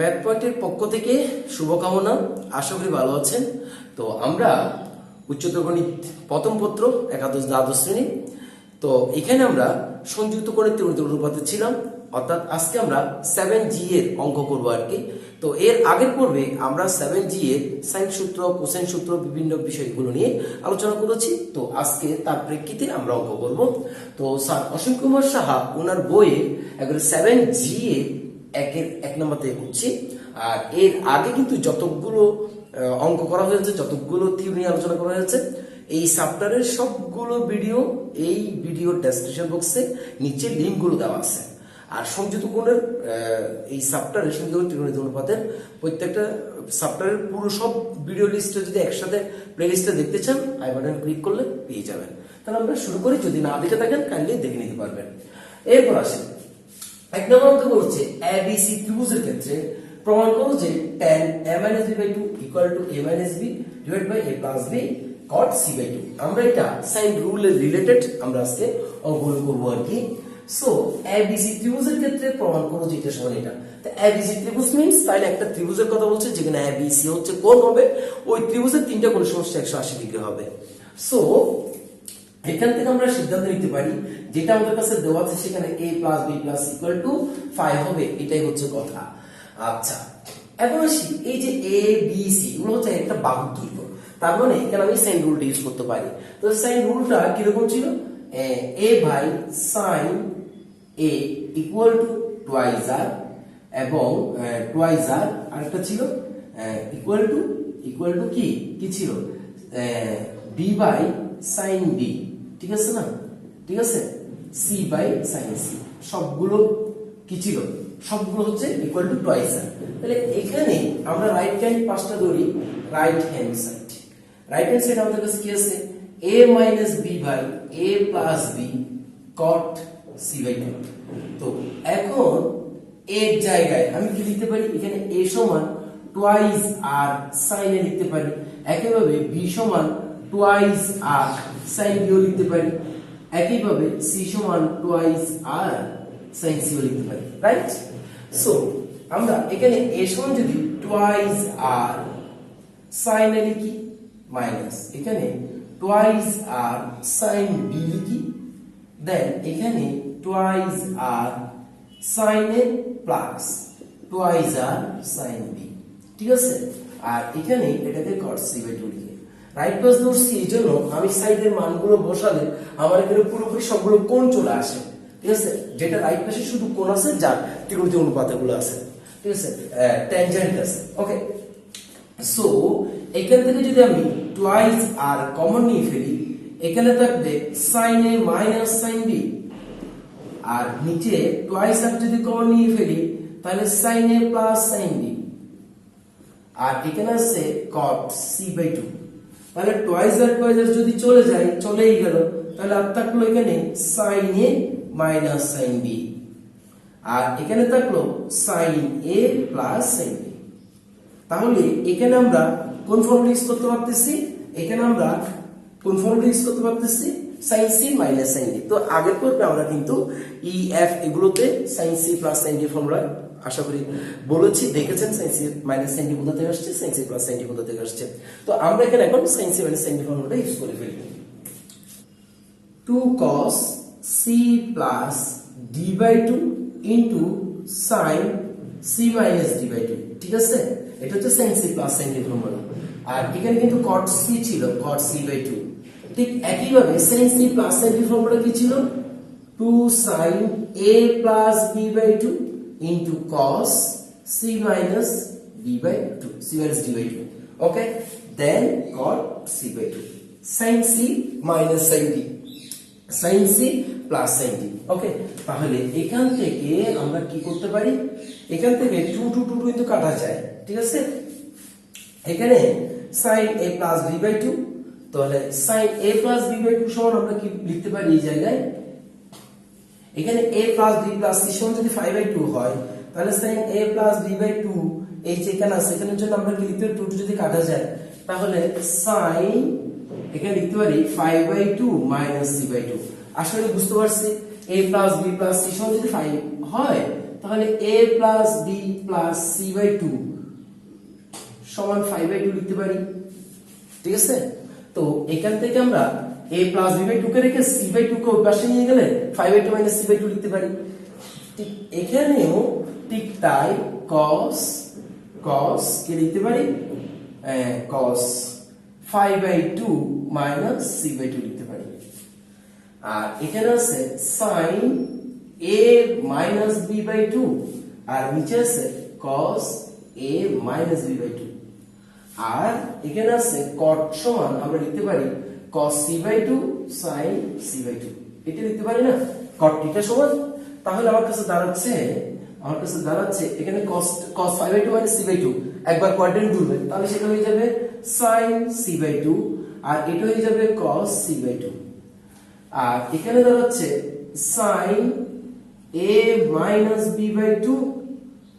Math পয়েন্টের পক্ষ থেকে শুভকামনা। আশা করি ভালো আছেন। তো আমরা উচ্চতর গণিত প্রথম পত্র একাদশ দ্বাদশ শ্রেণী। তো এখানে আমরা সংযুক্ত গণিত ত্রিকোণমিতিক অনুপাতে ছিলাম, অর্থাৎ আজকে আমরা 7G এর অঙ্ক করবো আর কি। তো এর আগের পর্বে আমরা 7G এর সাইন সূত্র, কোসাইন সূত্র, বিভিন্ন বিষয়গুলো নিয়ে আলোচনা করেছি। তো আজকে তার প্রেক্ষিতে আমরা অঙ্ক করব। তো স্যার অসীম কুমার সাহা ওনার বইয়ে একবারে 7G এর এক নম্বর থেকে করছি। আর এর আগে কিন্তু যতগুলো অঙ্ক করা হয়েছে, যতগুলো থিওরি নিয়ে আলোচনা করা হয়েছে, এই চ্যাপ্টারের সবগুলো ভিডিও এই ভিডিও ডেসক্রিপশন বক্সে নিচে লিঙ্কগুলো দেওয়া আছে। আর সংযুক্ত কোণের এই চ্যাপ্টারের সংযুক্ত ত্রিকোণমিতিক অনুপাতের প্রত্যেকটা চ্যাপ্টারের পুরো সব ভিডিও লিস্টে যদি একসাথে প্লে লিস্টে দেখতে চান, আই বাটন ক্লিক করলে পেয়ে যাবেন। তাহলে আমরা শুরু করি। যদি না দেখে থাকেন কাইন্ডলি দেখে নিতে পারবেন। এরপর আসেন, এক নম্বর অঙ্ক বলছে ABC ত্রিভুজের ক্ষেত্রে প্রমাণ করো যে tan a - b/2 = a - b divided by a plus b cot c/2। আমরা এটা সাইন রুলের রিলেটেড আমরা আজকে অঙ্কগুলো করব আর কি। সো ABC ত্রিভুজের ক্ষেত্রে প্রমাণ করো যে এটা সমান এটা। তো ABC ত্রিভুজ মিন্স তাহলে একটা ত্রিভুজের কথা বলছে যেখানে ABC হচ্ছে কোণ হবে, ওই ত্রিভুজের তিনটা কোণ সমষ্টি 180 ডিগ্রি হবে। সো এখান থেকে আমরা সিদ্ধান্ত নিতে পারি যেটা আমাদের কাছে দেওয়া আছে সেখানে a + b = 5 হবে, এটাই হচ্ছে কথা। আচ্ছা, এখন আসি এই যে a b c এগুলো হচ্ছে একটা বাহুর দৈর্ঘ্য। তার মানে এখানে আমি সাইন রুলটা ইউজ করতে পারি। তো সাইন রুলটা কি রকম ছিল? a by sin a = twice r এবং twice r আরেকটা ছিল ইকুয়াল টু কি ছিল b বাই sin b। ঠিক আছে না? ঠিক আছে, c বাই sin c সবগুলো কি ছিল? সবগুলো হচ্ছে ইকুয়াল টু টুয়াইস আর। তাহলে এখানে আমরা রাইট হ্যান্ড পাশটা ধরি, right hand side. Right hand side আমাদের কাছে কি আছে? a - b by a + b cot c/2। তো এখন এর জায়গায় আমি কি লিখতে পারি? এখানে a সমান টুয়াইস r sin a লিখতে পারি। একইভাবে b সমান টুয়াইস r sin b ও লিখতে পারি। একইভাবে c সমান টুয়াইস r sin c ও লিখতে পারি, রাইট? সো আমরা এখানে a সমান যদি টুয়াইস r sin a লিখি মাইনাস এখানে টুয়াইস r sin b লিখি, দেন এখানে twice r sin a plus twice r sin b। ঠিক আছে, আর এখানে এটাকে cot c/2 লিখি। রাইট পাশ ধরছি এই জন্য আমি সাইডের মানগুলো বসালে আমার এখানে পুরোপুরি সবগুলো কোণ চলে আসে। ঠিক আছে, যেটা রাইট পাশে শুধু কোণ আছে, যার ত্রিকোণমিতিক অনুপাতগুলো আছে। ঠিক আছে, ট্যানজেন্ট আছে। ওকে, সো এখান থেকে যদি আমি টুয়াইস আর কমন নিয়ে ফেলি, এখানে থাকবে sin a minus sin b, আর নিচে টুয়াইস আর যদি কমন নিয়ে ফেলি তাহলে sin a plus sin b, আর এখানে আছে cot c/2। তাহলে টুয়াইস আর যদি চলে যায়, চলেই গেল, তাহলে আর থাকলো এখানে sin a minus sin b, আর এখানে থাকলো sin a plus sin b। তাহলে এখানে আমরা কোন ফর্মুলা ইউজ করতে পারতেছি? এখানে আমরা কোন ফর্মুলা ইউজ করতে পারতেছি? sin c minus sin d। তো আগের পর্বে আমরা কিন্তু e f এগুলোতে sin c plus sin d formula আশা করি বলেছি, দেখেছেন sin c minus sin d কোথা থেকে আসছে, sin c plus sin d কোথা থেকে আসছে। তো আমরা এখানে এখন sin c minus sin d ফর্মুলাটা ইউজ করে ফেলি। 2 cos c plus d/2 into sin c minus d/2। ঠিক আছে, এটা হচ্ছে sin c plus sin d formula. আর এখানে কিন্তু cot c ছিল, cot c/2। ঠিক একইভাবে sin c plus sin d formula কি ছিল? 2 sin a plus b/2 into cos c minus b/2, c minus d/2। Okay, then cot c/2, sin c minus sin d, sin c plus sin d। Okay, তাহলে এখান থেকে আমরা কি করতে পারি? এখান থেকে 2 2 2 কিন্তু কাটা যায়। ঠিক আছে, এখানে sin a প্লাস b/2, তাহলে sin a প্লাস b/2 সমান আমরা কি লিখতে পারি এই জায়গায়? এখানে a plus b plus c সমান যদি 5/2 হয়, তাহলে sin a প্লাস b/2 এই যে এখানে আছে, এখানের জন্য আমরা কি লিখতে পারি? 2 2 যদি কাটা যায় তাহলে sin এখানে লিখতে পারি 5/2 মাইনাস c/2। আসলে বুঝতে পারছি a plus b plus c সমান যদি 5 হয় তাহলে a plus b plus c by 2 সমান 5 বাই 2 লিখতে পারি। ঠিক আছে, তো এখান থেকে আমরা a প্লাস b বাই 2 কে রেখে c বাই 2 কে ওই পাশে নিয়ে গেলে 5 বাই 2 মাইনাস c বাই 2 লিখতে পারি। ঠিক এখানেও ঠিক তাই cos কে লিখতে পারি cos 5 by 2 minus c by 2 লিখতে পারি। আর এখানে আছে sin a minus b by 2 আর নিচে আছে cos a minus b by 2। আর এখানে আছে cot সমান আমরা লিখতে পারি cos c by 2 sin c by 2, এটা লিখতে পারি না, cot থিটা সমান। তাহলে আমার কাছে দাঁড়াচ্ছে এখানে cos 5 by 2 minus c by 2 একবার কোয়াড্রেন্ট ঘুরবে, তাহলে সেটা হয়ে যাবে sin c বাই 2 আর এটা হয়ে যাবে cos c বাই 2। আর এখানে দাঁড়াচ্ছে sin a minus b by 2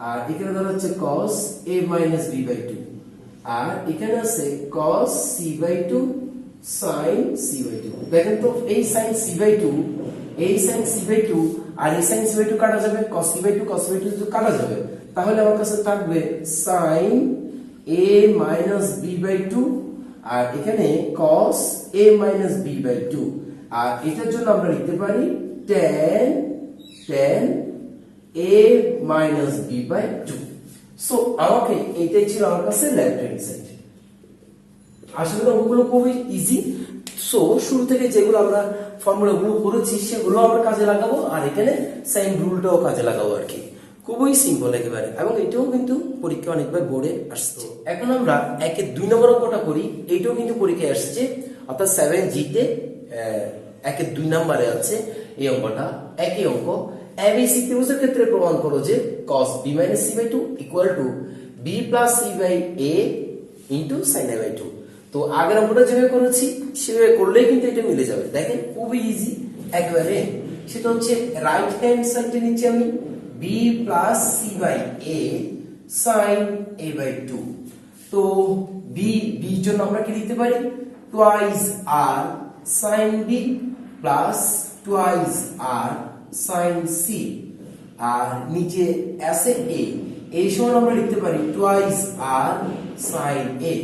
আর এখানে দাঁড়াচ্ছে cos a minus b by 2 আর এখানে আছে cos c by 2 sin c by 2। দেখেন তো এই sin c বাই 2 এই sin c বাই 2 আর এই sin c বাই 2 কাটা যাবে, cos c by 2 cos c by 2 যদি কাটা যাবে তাহলে আমার কাছে থাকবে sin a minus b by 2 আর এখানে cos a minus b by 2 আর এটার জন্য আমরা লিখতে পারি tan a minus b by 2। So আমাকে এইটাই ছিল আমার কাছে লেফট হ্যান্ড সাইড। আসলে অঙ্কগুলো খুবই ইজি। সো শুরু থেকে যেগুলো আমরা ফর্মুলাগুলো করেছি সেগুলো আমরা কাজে লাগাবো আর এখানে সাইন রুলটাও কাজে লাগাবো আর কি, খুবই সিম্পল একেবারে, এবং এটাও কিন্তু পরীক্ষা অনেকবার বোর্ডে আসছে। এখন আমরা 1-2 নম্বর অঙ্কটা করি, এইটাও কিন্তু পরীক্ষায় আসছে, অর্থাৎ 7G তে 1-2 নম্বরে আছে এই অঙ্কটা। একই অঙ্ক, ABC ত্রিভুজের ক্ষেত্রে প্রমাণ করো যে cos b minus c by 2 equal to b plus c by a into sin a by 2। তো আগের অঙ্কটা যেভাবে করেছি সেভাবে করলেই কিন্তু এটা মিলে যাবে। দেখেন খুবই ইজি একেবারে। সেটা হচ্ছে রাইট হ্যান্ড সাইডে নিচ্ছি আমি b plus c by a sin a by 2। তো b জন্য আমরা কি লিখতে পারি twice r sin b plus twice r sin c আর নিচে আছে a, এই সমান আমরা লিখতে পারি twice r sin a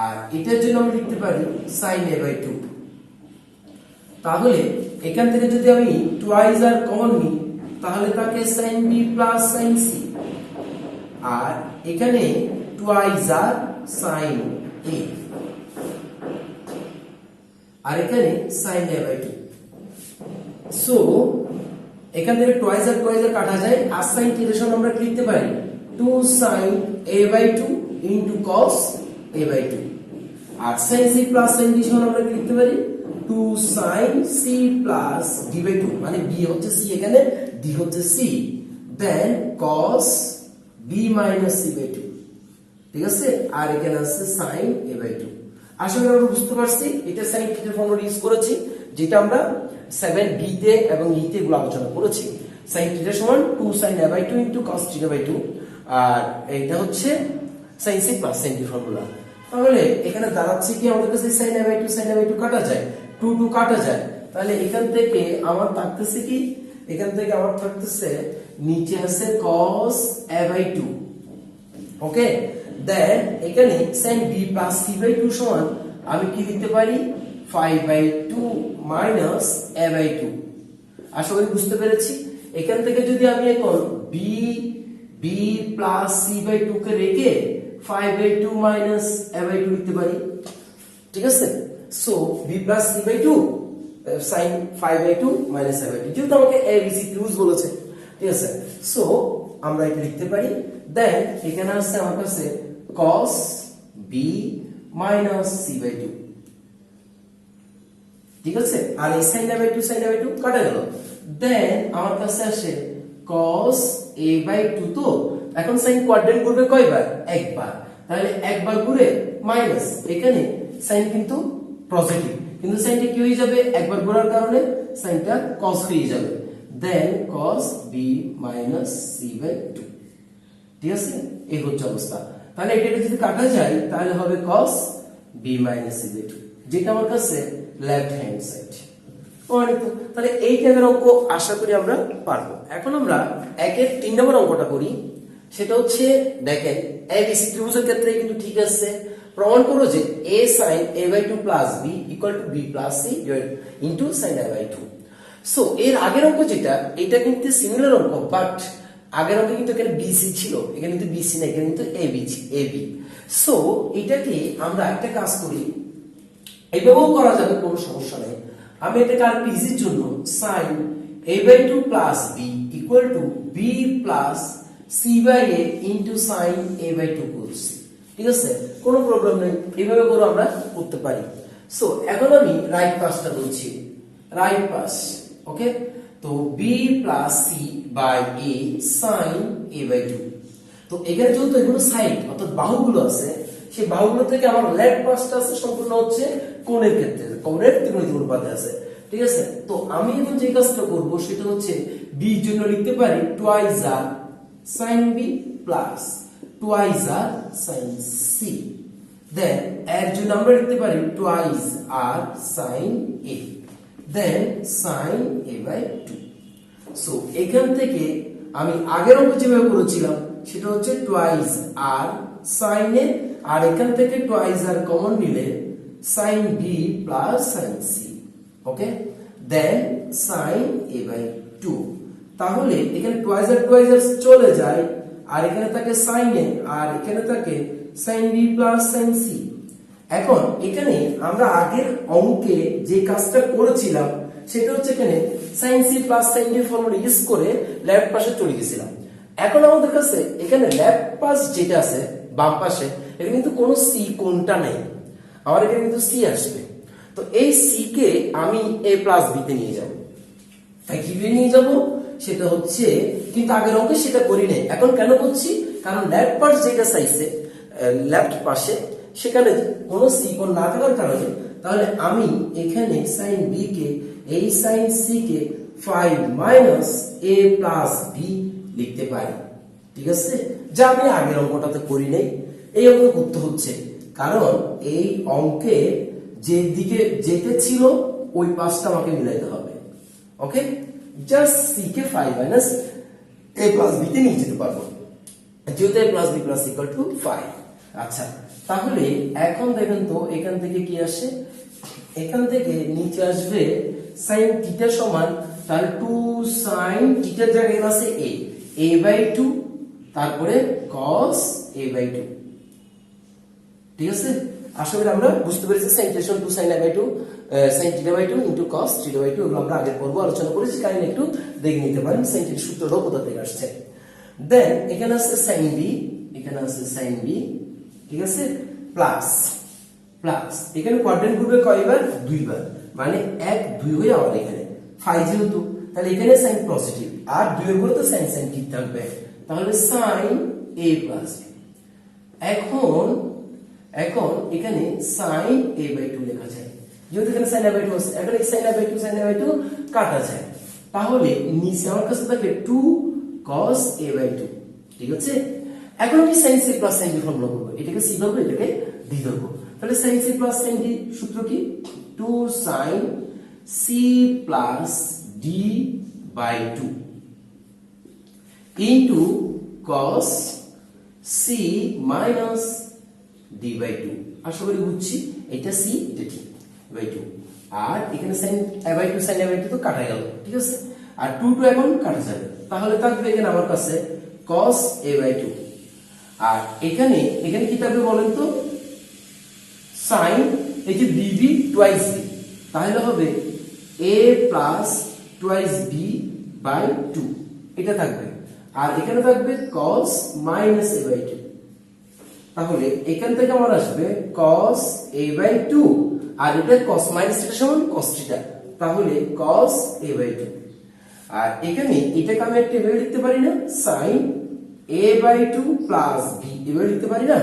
আর এটার জন্য আমরা লিখতে পারি sin a by 2। তাহলে এখান থেকে যদি আমি twice r কমন নিই তাহলে থাকে sin b plus sin c আর এখানে twice r sin a আর এখানে sin a by 2। সো এখান থেকে twice r কাটা যায় আর sin থিটা সমান আমরা কি লিখতে পারি 2 sin a by 2 into cos a by 2 R sin c plus sin d সমান আমরা কি লিখতে পারি 2 sin c plus d by 2, মানে b হচ্ছে c এখানে, d হচ্ছে c, then cos b minus c by 2। ঠিক আছে, আর এখানে আছে sin a by 2। আসলে আমরা বুঝতে পারছি এটা sin থিটার ফর্মুলা ইউজ করেছি যেটা আমরা 7b তে এবং e তে এগুলো আলোচনা করেছি। sin থিটা সমান 2 sin a by 2 into cos theta by 2 আর এটা হচ্ছে sin c plus sin d formula. তাহলে এখানে দাঁড়াচ্ছে কি আমাদের কাছে sin a by 2 কাটা যায়, 2 কাটা যায়, তাহলে এখান থেকে আমার থাকতেছে কি, এখান থেকে আমার থাকতেছে নিচে আছে cos a by 2। ওকে, দেন এখানে sin b plus c by 2 সমান আমি কি লিখতে পারি 5 by 2 minus a by 2। আশা করি বুঝতে পেরেছি। এখান থেকে যদি আমি এখন b plus c by 2 কে রেখে 5 by 2 minus a by 2 লিখতে পারি। ঠিক আছে, so b plus c by 2 sin 5 by 2 minus a by 2, যেহেতু আমাকে ABC ত্রিভুজ বলেছে। ঠিক আছে, সো আমরা এটা লিখতে পারি। দেন এখানে আছে আমার কাছে cos b minus c by 2। ঠিক আছে, আর এই sin a by 2 কাটা গেল। দেন আমার কাছে আসে cos a by 2। তো এখন sin কোয়াড্রেন্ট ঘুরবে কয়বার, একবার, তাহলে একবার ঘুরে মাইনাস, এখানে sin কিন্তু পজিটিভ কিন্তু সাইনটা কি হয়ে যাবে একবার ঘোরার কারণে সাইনটা cos হয়ে যাবে, দেন cos b minus c by 2। ঠিক আছে, এই হচ্ছে অবস্থা। তাহলে এটা যদি কাটা যায় তাহলে হবে cos b minus c by 2, যেটা আমার কাছে লেফট হ্যান্ড সাইড। প্রমাণিত। তাহলে এই টাইপের অঙ্ক আশা করি আমরা পারবো। এখন আমরা একের 3 নম্বর অঙ্কটা করি। সেটা হচ্ছে দেখেন এবিসি ত্রিভুজের ক্ষেত্রে কিন্তু ঠিক আছে। প্রমাণ করো যে a sin a/2 plus b equal to b plus c into sin a/2। So এর আগের অঙ্ক যেটা, এটা কিন্তু সিমিলার অঙ্ক, বাট আগের অঙ্কে কিন্তু এখানে বিসি ছিল, এখানে কিন্তু বিসি না, এখানে কিন্তু এবি। সো এটাকে আমরা একটা কাজ করি, এইভাবেও করা যাবে, কোনো সমস্যা নেই। আমি এটাকে আর ইজির জন্য sin a/2 plus b equal to b plus c/a into sin a/2 করছি। ঠিক আছে, কোনো প্রবলেম নেই, এইভাবে করে আমরা করতে পারি। সো এখন আমি রাইট পাশটা বলছি, রাইট পাশ। ওকে, তো b plus c by a sin a/2। তো এখানে যেহেতু এগুলো সাইড অর্থাৎ বাহুগুলো আছে, সেই বাহুগুলো থেকে আমার লেফট পাশটা আছে সম্পূর্ণ হচ্ছে কোণের ক্ষেত্রে, কোণের ত্রিকোণমিতিক অনুপাতে আছে। ঠিক আছে, তো আমি এখন যে কাজটা করব সেটা হচ্ছে b এর জন্য লিখতে পারি twice r sin b plus twice r sin c। Then এর জন্য আমরা লিখতে পারি twice r sin a, then sin a/2। So এখান থেকে আমি আগের অঙ্ক যেভাবে করেছিলাম সেটা হচ্ছে টুয়াইস r sin a, আর এখান থেকে টুয়াইস r কমন নিলে sin b plus sin c। Okay, then sin a/2। তাহলে এখানে টুয়াইস আর চলে যায়, আর এখানে থাকে sin a, আর এখানে থাকে sin b plus sin c। এখন এখানে আমরা আগের অঙ্কে যে কাজটা করেছিলাম সেটা হচ্ছে এখানে sin c plus sin d formula use করে লেফট পাশে চলে গেছিলাম। এখন আমাদের কাছে এখানে লেফট পাশ যেটা আছে বাম পাশে, এখানে কিন্তু কোনো c কোণটা নেই, আমার এখানে কিন্তু c আসবে। তো এই c কে আমি a প্লাস b তে নিয়ে যাব। তাই কিভাবে নিয়ে যাব সেটা হচ্ছে, কিন্তু আগের অঙ্কে সেটা করি নাই, এখন কেন করছি, কারণ লেফট পাশ যেটা চাইছে লেফট পাশে সেখানে কোনো c কোণ না থাকার কারণে, তাহলে আমি এখানে sin b কে এই sin c কে 5 মাইনাস a প্লাস b লিখতে পারি। ঠিক আছে, যা আমি আগের অঙ্কটাতে করি নাই, এই অঙ্ক করতে হচ্ছে কারণ এই অঙ্কে যে দিকে যেতে ছিল ওই পাশটা আমাকে মিলাইতে হবে। ওকে, জাস্ট c কে 5 মাইনাস a প্লাস b তে নিয়ে যেতে পারবো, যেহেতু a plus b plus equal to 5। আচ্ছা, তাহলে এখন দেখেন তো এখান থেকে কি আসে, এখান থেকে নিচে আসবে sin থিটা সমান, তাহলে 2 sin থিটার জায়গায় আছে a/2, তারপরে cos a/2। ঠিক আছে, আশা করি আমরা বুঝতে পেরেছি। sin থিটা সমান 2 sin a/2 sin θ/2 into cos θ/2, এগুলো আমরা আগের পর্ব আলোচনা করেছি, কারণ একটু দেখে নিতে পারেন sin থিটার সূত্রটাও কোথা থেকে আসছে। দেন এখানে আছে sin b, এখানে আছে sin b। ঠিক আছে, প্লাস প্লাস এখানে কোয়াড্রেন্ট গ্রুপে কয়বার, দুইবার, মানে 1 2 হয়ে আবার এখানে 5 যেহেতু, তাহলে এখানে sin পজিটিভ, আর 2 এর উপরে তো sin ঠিক থাকবে, তাহলে sin a প্লাস b। এখন এখানে sin a/2 লেখা যায়, যেহেতু এখানে sin a/2 আছে, এখন এই sin a/2 কাটা যায়, তাহলে নিচে আমার কাছে থাকে 2 cos a/2। ঠিক আছে, এখন আমি sin c plus sin d formula করব, এটাকে c ধরবো, এটাকে d ধরবো। তাহলে sin c plus sin d সূত্র কি, 2 sin c plus d by 2 into cos c minus d by 2। আশা করি বুঝছি, এটা c এটা d বাই 2, আর এখানে sin a/2 sin a/2 তো কাটা গেল। ঠিক আছে, আর 2 এখন কাটা যাবে, তাহলে থাকবে এখানে আমার কাছে cos a/2, আর এখানে কি থাকবে বলেন তো, sin এই যে bb টুয়াইস b, তাহলে হবে a plus twice b by 2, এটা থাকবে, আর এখানে থাকবে cos মাইনাস a/2। তাহলে এখান থেকে আমার আসবে cos a/2, আর এটা cos মাইনাস থিটা সমান cos থিটা, তাহলে cos a/2। আর এখানে এটাকে আমি একটা এভাবে লিখতে পারি না, sin a/2 প্লাস b এভাবে লিখতে পারি না,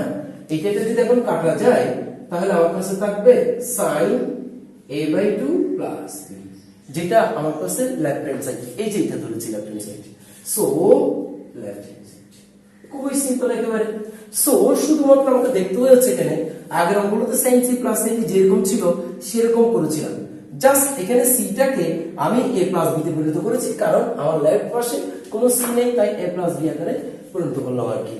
এটা যদি এখন কাটা যায় তাহলে আমার কাছে থাকবে sin a/2 প্লাস b, যেটা আমার কাছে লেফট হ্যান্ড সাইড, এই যে এটা ধরেছি left hand side. So left hand side খুবই সিম্পল একেবারে। সো শুধুমাত্র আমাকে দেখতে হচ্ছে এখানে আগের অঙ্কগুলোতে sin c plus sin d যেরকম ছিল সেরকম করেছিলাম, জাস্ট এখানে সিটাকে আমি a প্লাস বি তে পরিণত করেছি, কারণ আমার লেফট পাশে কোনো সি নেই, তাই a প্লাস বি আকারে পরিণত করলাম আর কি।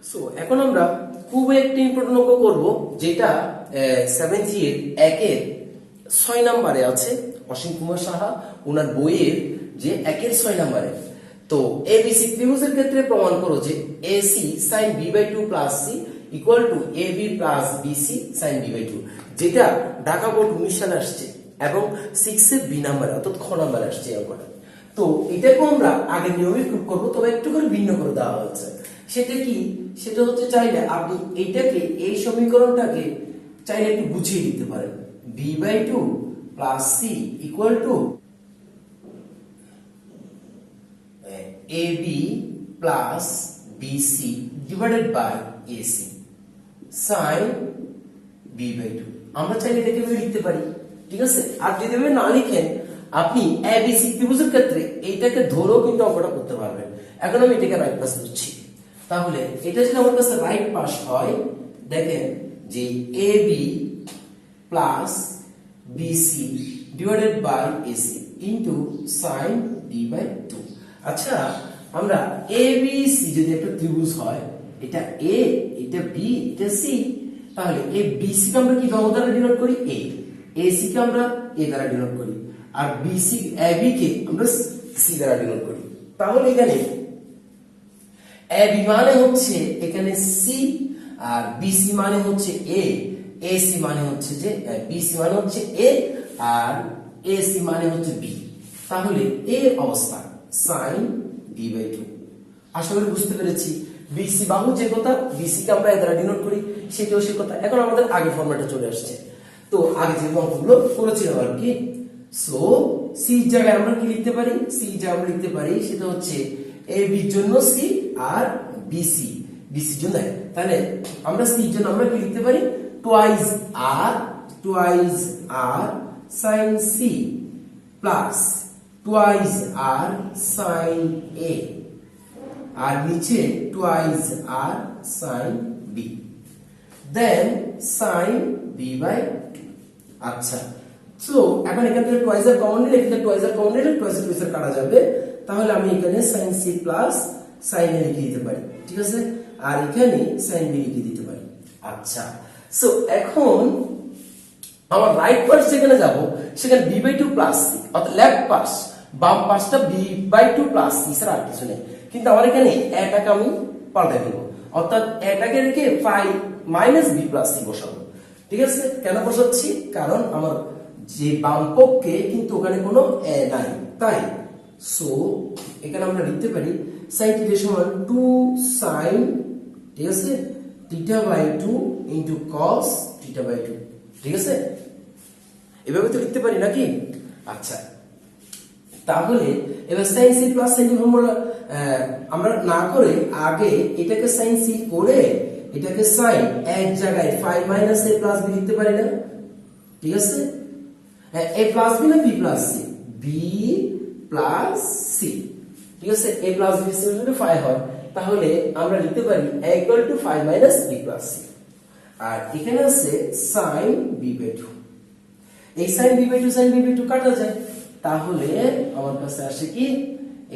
সো এখন আমরা খুব একটি ইম্পর্টেন্ট অঙ্ক করব, যেটা 7th এর 1-এর 6 নম্বরে আছে, অসীম কুমার সাহা ওনার বইয়ের যে 1-এর 6 নম্বরে। তো এবিসি ত্রিভুজের ক্ষেত্রে প্রমাণ করো যে AC sin b/2 plus C equal to AB plus BC sin b/2, যেটা ঢাকা বোর্ড 19 সালে আসছে এবং 6 এর বি নাম্বারে অর্থাৎ খ নাম্বারে আসছে এই অঙ্কটা। তো এটাকে আমরা আগের নিয়মে প্রুভ করবো, তবে একটু করে ভিন্ন করে দেওয়া হচ্ছে। সেটা কি? সেটা হচ্ছে চাইলে আপনি এইটাকে, এই সমীকরণটাকে চাইলে একটু গুছিয়ে দিতে পারেন। b/2 plus C equal to ab plus BC divided by AC sin b/2। আমরা চাইলে এটাকে এভাবে লিখতে পারি, ঠিক আছে? আর যদি এভাবে না লিখেন, আপনি এবিসি ত্রিভুজের ক্ষেত্রে এইটাকে ধরেও কিন্তু অঙ্কটা করতে পারবেন। এখন আমি এটাকে রাইট পাশ দিচ্ছি, তাহলে এটা যদি আমার কাছে রাইট পাশ হয়, দেখেন যে AB plus BC divided by AC into sin b/2। আচ্ছা, আমরা এবিসি যদি একটা ত্রিভুজ হয়, এটা এ, এটা বি, এটা সি, তাহলে এই বিসি কে আমরা কি দ্বারা ডিনোট করি? এ। এসি কে আমরা এ দ্বারা ডিনোট করি, আর বিসি এবি কে আমরা সি দ্বারা ডিনোট করি। তাহলে এখানে এবি মানে হচ্ছে এখানে সি, আর বিসি মানে হচ্ছে এ, এসি মানে হচ্ছে যে বিসি মানে হচ্ছে এ, আর এসি মানে হচ্ছে বি। তাহলে এই অবস্থা sin b/2। আশা করি বুঝতে পেরেছি। বিসি বাহু যে কথা, বিসি কে আমরা এ দ্বারা ডিনোট করি, সেটাও সে কথা। এখন আমাদের আগে ফরম্যাটে চলে আসছে। তো আগে যে অঙ্কগুলো করেছিলাম আর কি। সো সি জায়গায় আমরা কি লিখতে পারি? সি জায়গায় আমরা লিখতে পারি সেটা হচ্ছে এ বির জন্য সি আর বিসি বিসির জন্য। তাহলে আমরা সি এর জন্য আমরা কি লিখতে পারি? Twice R sin c plus twice R sin a, আর নিচে twice R sin b, then sin b/2। আচ্ছা, সো এখন এখান থেকে টুয়াইস আর কমন নিলে, এখানে টুয়াইস আর কমন নিলে টুয়াইস আর কাটা যাবে। তাহলে আমি এখানে sin c plus sin a লিখে দিতে পারি, ঠিক আছে? আর এখানে sin b লিখে দিতে পারি। আচ্ছা, সো এখন আমার রাইট পাশ যেখানে যাব, সেখানে b/2 প্লাস সি, অর্থাৎ লেফট পাশ, বাম পাশটা b/2 প্লাস সি ছাড়া আর কিছু নেই। কিন্তু আমার এখানে এটাকে আমি পাল্টে দেবো, অর্থাৎ এটাকে রেখে phi minus B plus C বসাবো, ঠিক আছে? কেন বসাচ্ছি? কারণ আমার যে বাম পক্ষে কিন্তু ওখানে কোনো এ নাই, তাই। সো এখানে আমরা লিখতে পারি sin θ সমান 2 sin, ঠিক আছে, θ/2 ইনটু cos θ/2, ঠিক আছে? এভাবে তো লিখতে পারি নাকি? আচ্ছা, তাহলে এবার sin c plus sin d formula আমরা না করে আগে এটাকে sin c করে এটাকে sin এক জায়গায় phi minus a plus b লিখতে পারি না, ঠিক আছে? হ্যাঁ, a প্লাস b না b plus c? b plus c, ঠিক আছে? a প্লাস b যদি ফাই হয়, তাহলে আমরা লিখতে পারি a equal to phi minus b plus c। আর এখানে আছে sin b/2, এই sin b/2 কাটা যায়। তাহলে আমার কাছে আসে কি,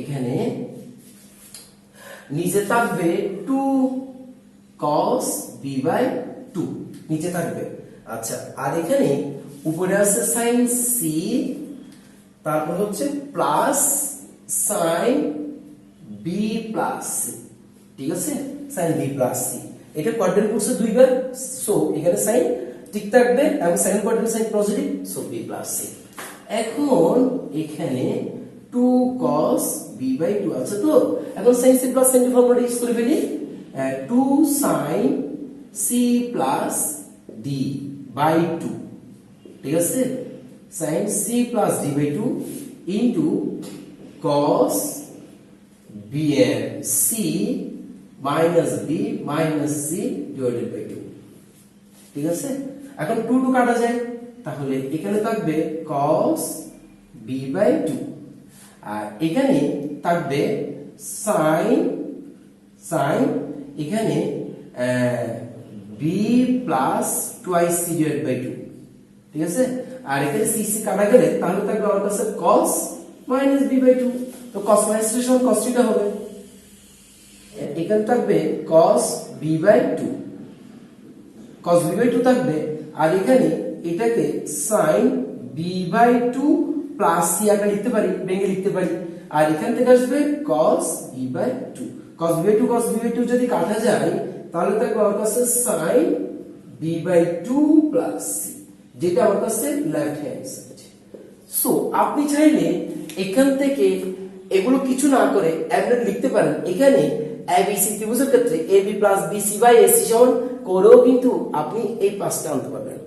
এখানে নিচে থাকবে 2 cos b/2 নিচে থাকবে। আচ্ছা, আর এখানে উপরে আছে sin c, তারপর হচ্ছে plus sin b plus c, ঠিক আছে? sin b প্লাস c, এটা কোয়াড্রেন্ট করছে দুইবার, সো এখানে sin ঠিক থাকবে এবং sin quadrant sin positive, so b plus c। এখন এখানে 2 cos b/2 আছে, তো এখন sin c plus sin d ফর্মুলাটা ইউজ করে ফেলি। 2 sin c plus d by 2, ঠিক আছে? sin c plus d by 2 into cos b এর c minus b minus c divided by 2, ঠিক আছে? এখন 2 কাটা যায়, তাহলে এখানে থাকবে cos b/2, আর এখানে থাকবে sin এখানে b plus twice c divided by 2, ঠিক আছে। আর এখানে সি সি কাটা গেলে তাহলে থাকবে আমার কাছে cos minus B by two. তো cos মাইনাস থ্রি সমান cos থিটা হবে, এখানে থাকবে cos B by two, cos B by two থাকবে, আর এখানে এটাকে sin B by two plus C আকারে লিখতে পারি, ভেঙে লিখতে পারি। আর এখান থেকে আসবে cos B by two, cos B by two cos B by two যদি কাটা যায় তাহলে থাকবে আমার কাছে sin B by two plus C, যেটা আমার কাছে লেফট হ্যান্ড সাইড। সো আপনি চাইলে এখান থেকে এগুলো কিছু না করে আপনি লিখতে পারেন এখানে এবিসি ত্রিভুজের ক্ষেত্রে AB plus BC by AC সমান করেও কিন্তু আপনি এই পাঁচটা আনতে পারবেন,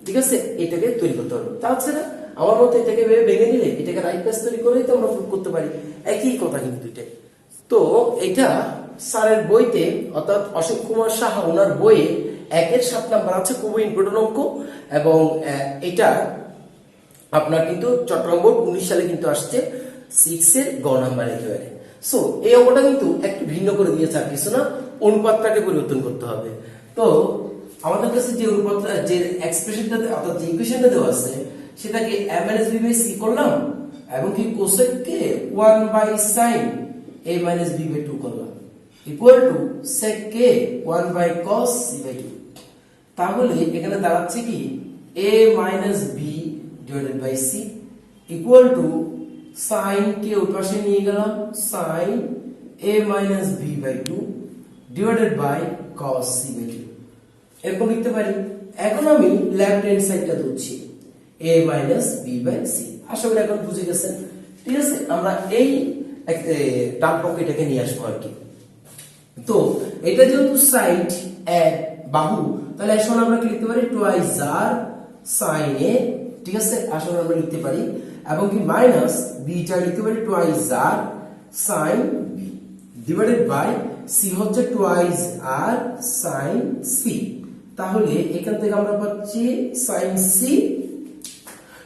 ঠিক আছে। এটাকে তৈরি করতে পারবেন। তাছাড়া আমার মতে এটাকে ভেঙে নিলে এটাকে রাইট পাস তৈরি করেই তো আমরা প্রুভ করতে পারি, একই কথা কিন্তু এটা। তো এটা স্যারের বইতে অর্থাৎ অসীম কুমার সাহা ওনার বইয়ে 1-7 নাম্বার আছে, খুবই ইম্পর্টেন্ট অঙ্ক, এবং এটা আপনার কিন্তু চট্টগ্রাম বোর্ড 19 সালে কিন্তু আসছে 6 এর গ নাম্বার একেবারে। সো এই অঙ্কটা কিন্তু একটু ভিন্ন করে দিয়েছে, আর কিছু না, অনুপাতটাকে পরিবর্তন করতে হবে। তো আমাদের কাছে যে অনুপাতটা, যে এক্সপ্রেশনটা অর্থাৎ যে ইকুয়েশনটা দেওয়া আছে সেটাকে a - b / c করলাম, এবং কি cosec K 1/sin a - b / 2 করলাম, equal to sec K 1/cos c / 2। তাহলে এখানে দাঁড়াচ্ছে কি a - b / c equal to sin কে ওই পাশে নিয়ে গেলাম, sin a - b / 2 divided by cos c / 2, এরকম লিখতে পারি। এখন আমি লেফট হ্যান্ড সাইডটা ধরছি a - b / c। আশা করি এখন বুঝে গেছেন, ঠিক আছে। আমরা এই ডান পক্ষে এটাকে নিয়ে আসবো আর কি। তো এটা যেহেতু সাইড এক বাহু, তাহলে এখন আমরা কি লিখতে পারি টুয়াইস r sin a, ঠিক আছে, আসলে আমরা লিখতে পারি, এবং কি মাইনাস বিটা লিখতে পারি twice r sin b divided by c হচ্ছে টুয়াইস r sin c। তাহলে এখান থেকে আমরা পাচ্ছি sin c,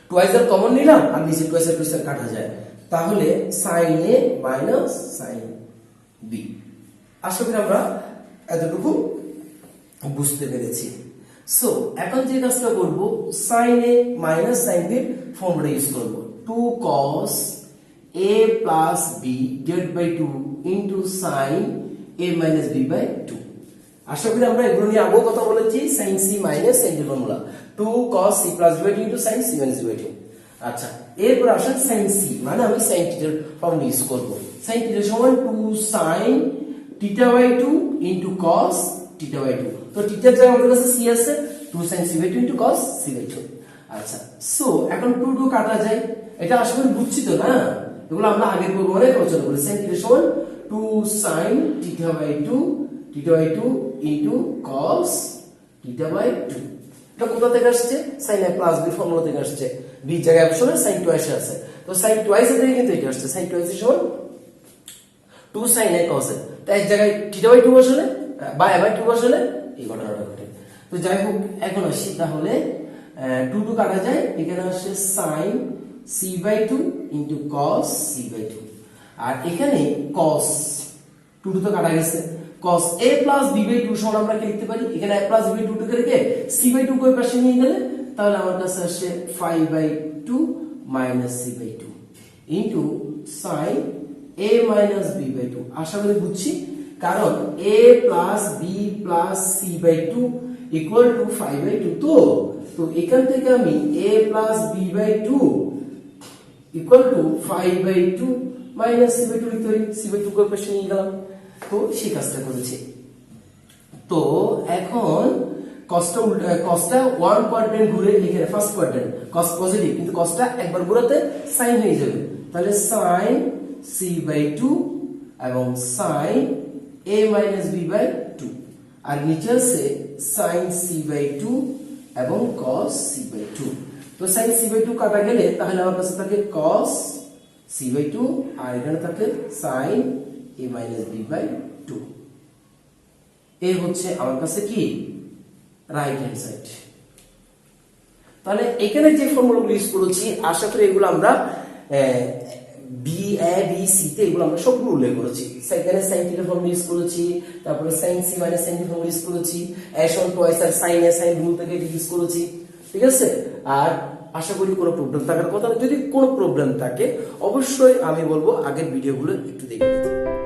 টুয়াইস আর কমন নিলাম, আর নিচে টুয়াইস আর টুয়াইস কাটা যায়, তাহলে sin a minus sin b। আশা করি আমরা এতটুকু বুঝতে পেরেছি। সো এখন যে কাজটা করব, sin a minus sin b formula use করব, 2 cos a plus b divided by 2 into sin a minus b by 2। আশা করি আমরা এগুলো নিয়ে আগেও কথা বলেছি, sin c minus sin d formula 2 cos c plus b by 2 into sin c minus b by 2। আচ্ছা, এরপর আসেন sin c, মানে আমি sin θ এর ফর্মুলা ইউজ করব, sin θ সমান 2 sin θ by 2 into cos θ by 2। তো θ এর জায়গায় আমাদের কাছে c আছে, 2 sin c by 2 into cos c by 2। আচ্ছা, সো এখন 2 2 কাটা যায়, এটা আশা করি বুঝছি তো না, এগুলো আমরা আগে করব অনেক আলোচনা করি। sin θ সমান 2 sin θ by 2 into cos θ by 2। এটা কোথা থেকে আসছে? sin a plus b formula থেকে আসছে, b জায়গায় অপশনে sin টুয়াইস আছে, তো sin টুয়াইস থেকে কিন্তু এটা আসছে, sin টুয়াইস সমান 2 sin a cos a, তাই এই জায়গায় θ by 2 বসালে বা a by 2 বসালে এই ঘটনাটা ঘটে। তো যাই হোক, এখন আসি, তাহলে 2 2 কাটা যায়, এখানে আসছে sin c by 2 into cos c by 2, আর এখানে cos 2 2 তো কাটা গেছে, cos a plus b by 2 সমান আমরা কি লিখতে পারি, এখানে a plus b by 2 কে রেখে c by 2 কই পাশে নিয়ে গেলে তাহলে আমার কাছে আসছে 5 by 2 minus c by 2 into sin a minus b by 2। আশা করি বুঝছি, কারণ a plus b plus c by 2 equal to 5 by 2। তো এখান থেকে আমি a plus b by 2 equal to 5 by 2 minus c by 2 লিখতে পারি, c by 2 কই পাশে নিয়ে গেলাম, তো সেই কাজটা করেছি। তো এখন cosটা 1 কোয়াড্রেন্ট ঘুরে এখানে ফার্স্ট কোয়াড্রেন্ট, cos পজিটিভ, কিন্তু cosটা একবার ঘোরাতে sin হয়ে যাবে, তাহলে sin c by 2 এবং sin a minus b by 2, আর নিচে আছে sin c by 2 এবং cos c by 2। তো sin c by 2 কাটা গেলে তাহলে আমার কাছে থাকে cos c by 2, আর এখানে থাকে sin a minus b by 2। এই হচ্ছে আমার কাছে কি রাইট হ্যান্ড সাইড। তাহলে এখানে যে ফর্মুলাগুলো ইউজ করেছি আশা করি এগুলো আমরা বি এ বি সি তে এগুলো আমরা সবগুলো উল্লেখ করেছি। সেখানে sin θ ফর্মুলা ইউজ করেছি, তারপরে sin c sin d formula use করেছি, a সমান twice R sin a sin rule থেকে ইউজ করেছি। ঠিক আছে। আর আশা করি কোনো প্রবলেম থাকার কথা না। যদি কোনো প্রবলেম থাকে অবশ্যই আমি বলবো আগের ভিডিওগুলো একটু দেখে নিতে।